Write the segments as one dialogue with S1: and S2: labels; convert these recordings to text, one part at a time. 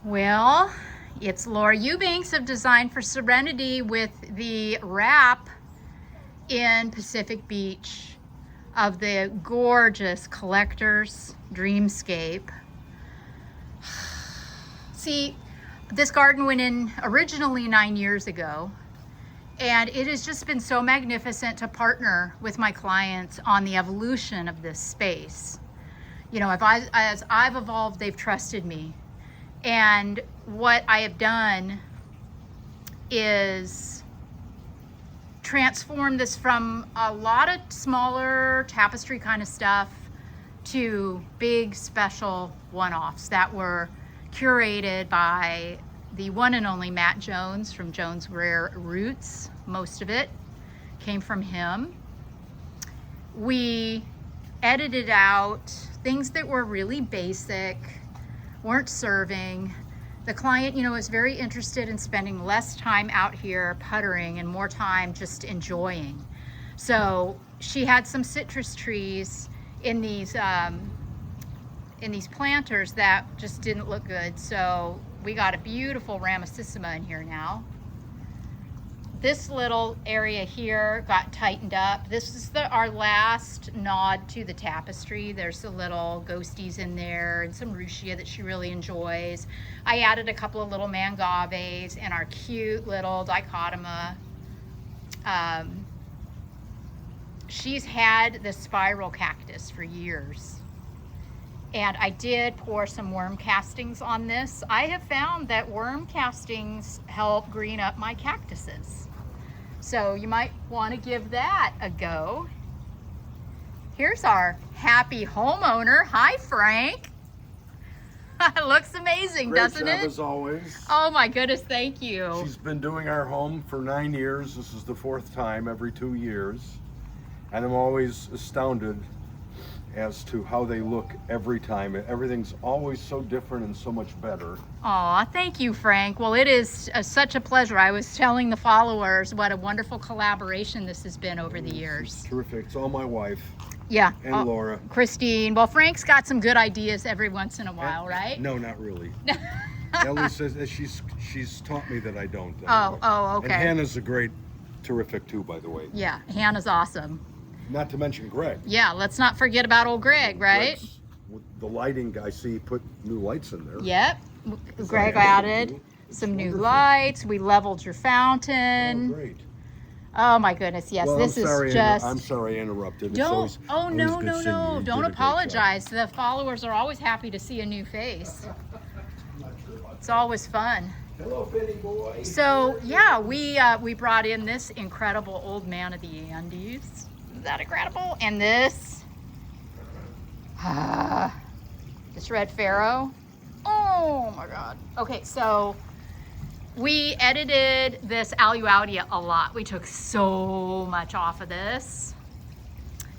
S1: Well, it's Laura Eubanks of Design for Serenity with the wrap in Pacific Beach of the gorgeous Collector's Dreamscape. See, this garden went in originally 9 years ago, and it has just been so magnificent to partner with my clients on the evolution of this space. You know, as I've evolved, they've trusted me. And what I have done is transform this from a lot of smaller tapestry kind of stuff to big special one-offs that were curated by the one and only Matt Jones from Jones Rare Roots. Most of it came from him. We edited out things that were really basic, weren't serving. The client, you know, is very interested in spending less time out here puttering and more time just enjoying. So she had some citrus trees in these planters that just didn't look good. So we got a beautiful Ramosissima in here now. This little area here got tightened up. This is our last nod to the tapestry. There's the little ghosties in there and some Ruchia that she really enjoys. I added a couple of little mangaves and our cute little dichotoma. She's had the spiral cactus for years. And I did pour some worm castings on this. I have found that worm castings help green up my cactuses. So you might want to give that a go. Here's our happy homeowner. Hi, Frank. It looks amazing, doesn't it?
S2: Great job as always.
S1: Oh my goodness, thank you.
S2: She's been doing our home for 9 years. This is the 4th time every 2 years. And I'm always astounded as to how they look every time. Everything's always so different and so much better.
S1: Aw, thank you, Frank. Well, it is such a pleasure. I was telling the followers what a wonderful collaboration this has been over the years.
S2: It's terrific. It's all my wife.
S1: Yeah.
S2: And Laura.
S1: Christine. Well, Frank's got some good ideas every once in a while, right?
S2: No, not really. Ellie says that she's taught me that I don't.
S1: Oh, okay.
S2: And Hannah's terrific too, by the way.
S1: Yeah, Hannah's awesome.
S2: Not to mention Greg.
S1: Yeah, let's not forget about old Greg, right?
S2: With the lighting guy, see, he put new lights in there.
S1: Yep. Greg added some new lights. We leveled your fountain.
S2: Oh, great.
S1: Oh my goodness, yes.
S2: Well,
S1: this is just...
S2: I'm sorry I interrupted.
S1: Don't, no. Don't apologize. The followers are always happy to see a new face. It's always fun.
S2: Hello, Benny boy.
S1: So, yeah, we brought in this incredible old man of the Andes. Is that incredible? And this red pharaoh. Oh my God. Okay, so we edited this Aluaudia a lot. We took so much off of this.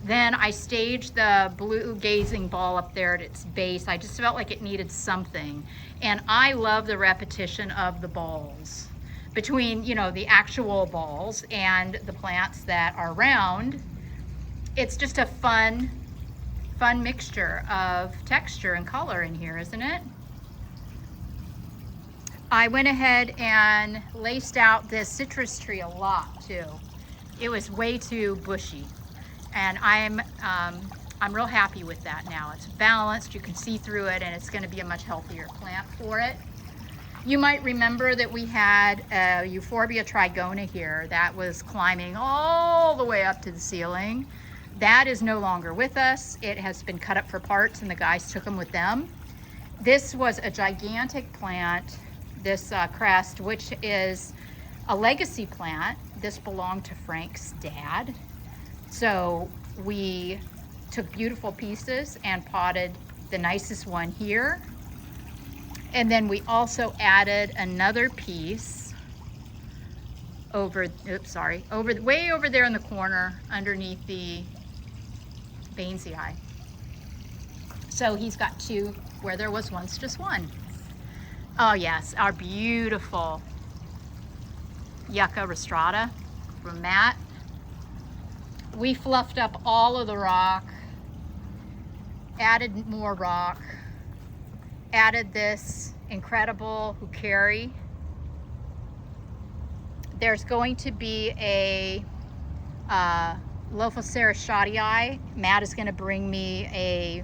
S1: Then I staged the blue gazing ball up there at its base. I just felt like it needed something. And I love the repetition of the balls between, you know, the actual balls and the plants that are round. It's just a fun mixture of texture and color in here, isn't it? I went ahead and laced out this citrus tree a lot too. It was way too bushy, and I'm real happy with that now. It's balanced, you can see through it, and it's going to be a much healthier plant for it. You might remember that we had a Euphorbia trigona here that was climbing all the way up to the ceiling. That is no longer with us. It has been cut up for parts and the guys took them with them. This was a gigantic plant, this crest, which is a legacy plant. This belonged to Frank's dad. So we took beautiful pieces and potted the nicest one here. And then we also added another piece way over there in the corner underneath the Bainsii. So he's got two where there was once just one. Oh yes, our beautiful Yucca rostrata from Matt. We fluffed up all of the rock, added more rock, added this incredible Hukari. There's going to be a Lophocera shottii. Matt is going to bring me a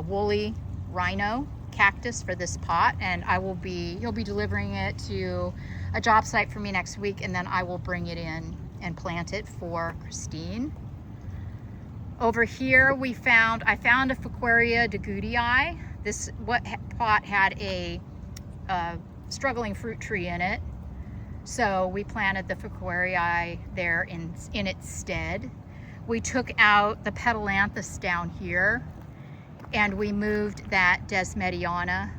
S1: woolly rhino cactus for this pot, and he'll be delivering it to a job site for me next week, and then I will bring it in and plant it for Christine. Over here I found a Fuquaria degutii. This pot had a struggling fruit tree in it, so we planted the Fuquaria there in its stead. We took out the Petalanthus down here, and we moved that Desmediana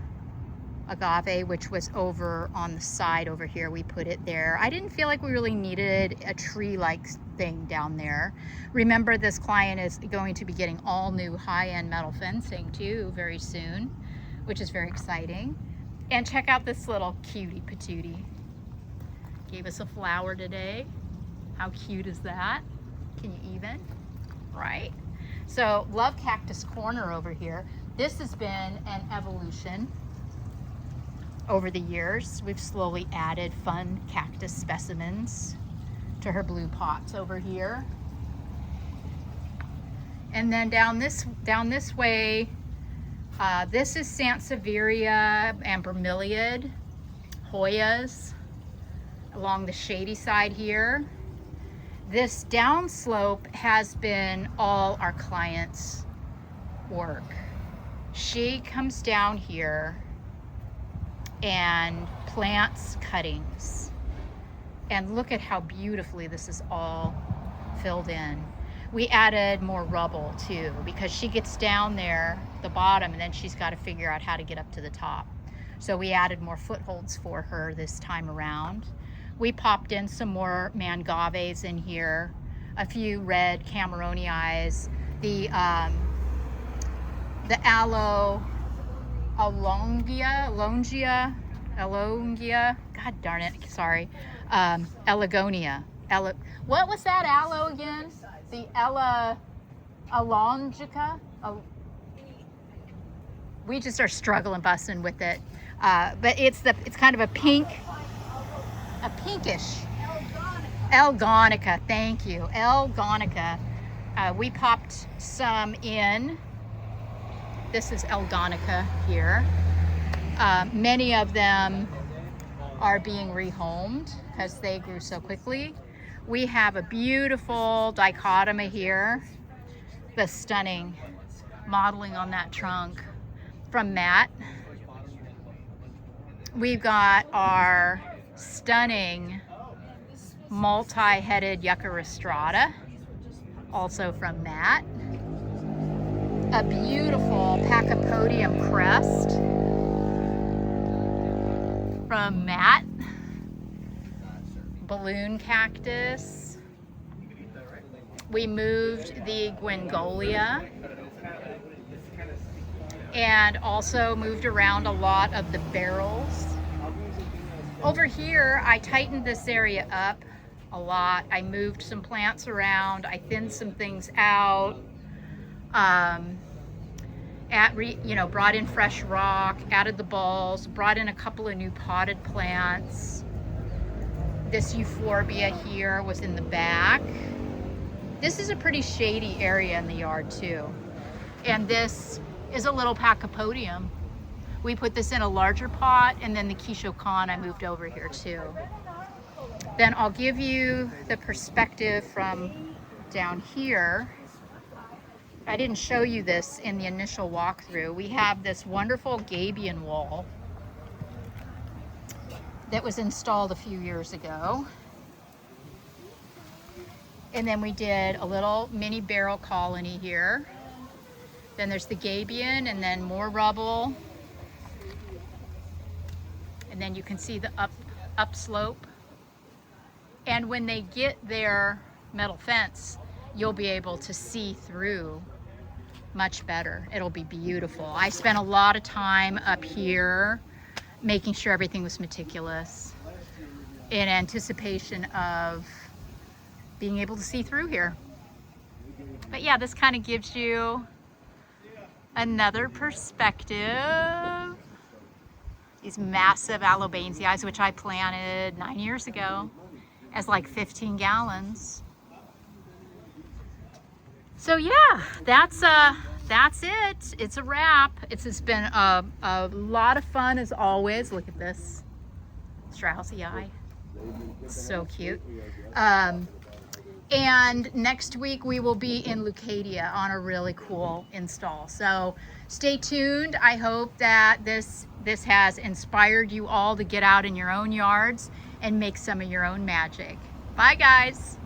S1: agave, which was over on the side over here. We put it there. I didn't feel like we really needed a tree-like thing down there. Remember, this client is going to be getting all new high-end metal fencing too very soon, which is very exciting. And check out this little cutie patootie. Gave us a flower today. How cute is that? Can you even? Right? So Love Cactus Corner over here. This has been an evolution over the years. We've slowly added fun cactus specimens to her blue pots over here. And then down this way, this is Sansevieria and bromeliad, Hoyas along the shady side here. This downslope has been all our clients' work. She comes down here and plants cuttings. And look at how beautifully this is all filled in. We added more rubble too, because she gets down there, the bottom, and then she's got to figure out how to get up to the top. So we added more footholds for her this time around. We popped in some more mangaves in here, a few red Cameronii, the aloe Elongia, God darn it, sorry, Elagonia. What was that aloe again? The Elongica? We just are struggling busting with it. But it's kind of a pinkish. Elgonica, thank you. Elgonica. We popped some in. This is Elgonica here. Many of them are being rehomed because they grew so quickly. We have a beautiful dichotoma here. The stunning modeling on that trunk from Matt. We've got our stunning multi-headed Yucca rostrata, also from Matt. A beautiful Pachypodium crest from Matt. Balloon cactus. We moved the Gwengolia and also moved around a lot of the barrels. Over here, I tightened this area up a lot. I moved some plants around. I thinned some things out. Brought in fresh rock, added the balls, brought in a couple of new potted plants. This euphorbia here was in the back. This is a pretty shady area in the yard too. And this is a little Pachypodium. We put this in a larger pot, and then the Quichocon I moved over here too. Then I'll give you the perspective from down here. I didn't show you this in the initial walkthrough. We have this wonderful gabion wall that was installed a few years ago. And then we did a little mini barrel colony here. Then there's the gabion, and then more rubble. And then you can see the upslope. And when they get their metal fence, you'll be able to see through much better. It'll be beautiful. I spent a lot of time up here making sure everything was meticulous in anticipation of being able to see through here. But yeah, this kind of gives you another perspective These massive alobansias, which I planted 9 years ago as like 15 gallons. So yeah, that's it. It's a wrap. It's been a lot of fun as always. Look at this Straussy eye. So cute. And next week we will be in Leucadia on a really cool install. So stay tuned. I hope that this has inspired you all to get out in your own yards and make some of your own magic. Bye guys.